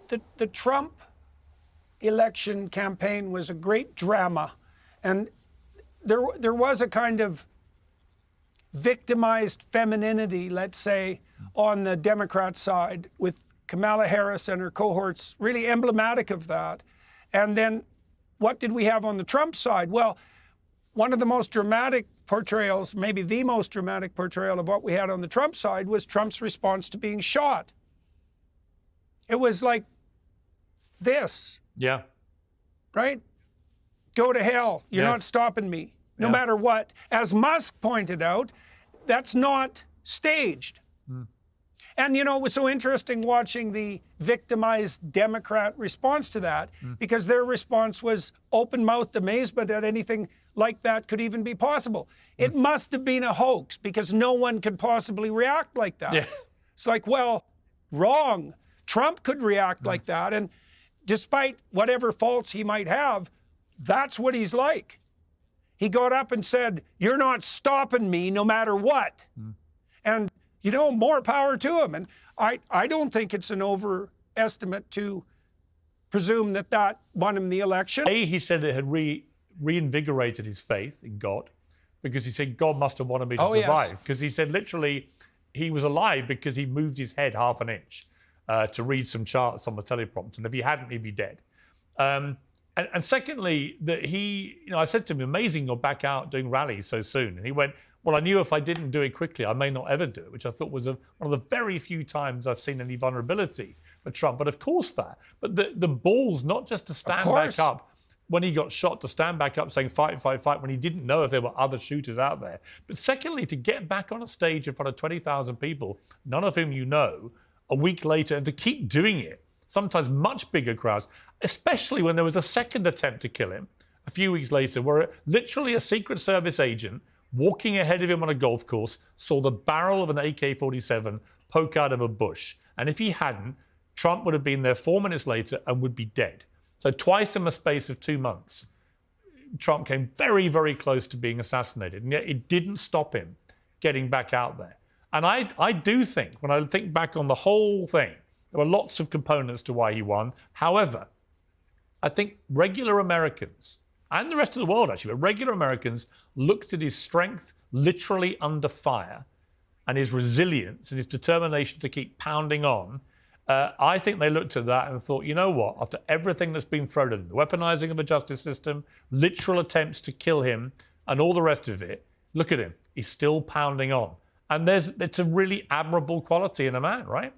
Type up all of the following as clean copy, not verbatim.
the Trump election campaign was a great drama, and there was a kind of victimized femininity, let's say, on the Democrat side, with Kamala Harris and her cohorts really emblematic of that. And then what did we have on the Trump side? Well, one of the most dramatic portrayals, maybe the most dramatic portrayal of what we had on the Trump side, was Trump's response to being shot. It was like this. Yeah. Right? Go to hell. You're not stopping me, no matter what. As Musk pointed out, that's not staged. And, you know, it was so interesting watching the victimized Democrat response to that, because their response was open-mouthed amazement that anything like that could even be possible. It must have been a hoax, because no one could possibly react like that. Yeah. It's like, well, wrong. Trump could react like that, and despite whatever faults he might have, that's what he's like. He got up and said, "You're not stopping me no matter what." And, you know, more power to him. And I don't think it's an overestimate to presume that that won him the election. He said it had reinvigorated his faith in God, because he said God must have wanted me to survive. Because he said literally he was alive because he moved his head half an inch to read some charts on the teleprompter. And if he hadn't, he'd be dead. And secondly, that he, you know, I said to him, amazing you're back out doing rallies so soon. And he went, well, I knew if I didn't do it quickly, I may not ever do it, which I thought was one of the very few times I've seen any vulnerability for Trump. But of course that. But the balls, not just to stand back up when he got shot, to stand back up saying fight, fight, fight, when he didn't know if there were other shooters out there. But secondly, to get back on a stage in front of 20,000 people, none of whom you know, a week later, and to keep doing it, sometimes much bigger crowds, especially when there was a second attempt to kill him a few weeks later, where literally a Secret Service agent walking ahead of him on a golf course saw the barrel of an AK-47 poke out of a bush. And if he hadn't, Trump would have been there 4 minutes later and would be dead. So twice in the space of 2 months, Trump came very, very close to being assassinated. And yet it didn't stop him getting back out there. And I do think, when I think back on the whole thing, there were lots of components to why he won. However, I think regular Americans, and the rest of the world actually, but regular Americans looked at his strength literally under fire, and his resilience and his determination to keep pounding on. I think they looked at that and thought, you know what, after everything that's been thrown at him, the weaponizing of the justice system, literal attempts to kill him, and all the rest of it, look at him, he's still pounding on. And it's a really admirable quality in a man, right?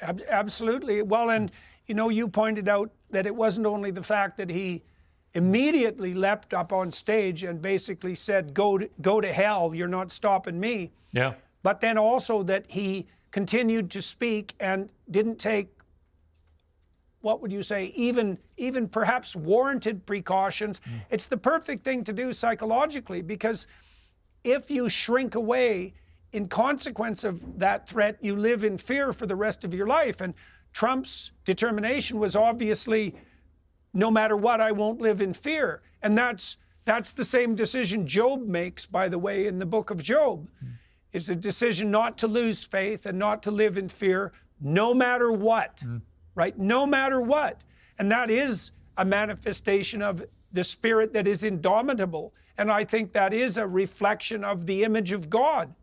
Absolutely. Well, and, you know, you pointed out that it wasn't only the fact that he immediately leapt up on stage and basically said, go to hell, you're not stopping me. Yeah. But then also that he continued to speak and didn't take, what would you say, even perhaps warranted precautions. It's the perfect thing to do psychologically, because if you shrink away in consequence of that threat, you live in fear for the rest of your life. And Trump's determination was obviously, no matter what, I won't live in fear. And that's the same decision Job makes, by the way, in the book of Job. It's a decision not to lose faith and not to live in fear, no matter what, right? No matter what. And that is a manifestation of the spirit that is indomitable. And I think that is a reflection of the image of God.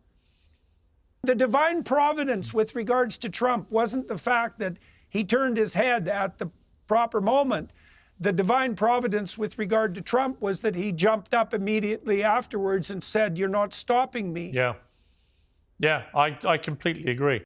The divine providence with regards to Trump wasn't the fact that he turned his head at the proper moment. The divine providence with regard to Trump was that he jumped up immediately afterwards and said, "You're not stopping me." Yeah. Yeah, I completely agree.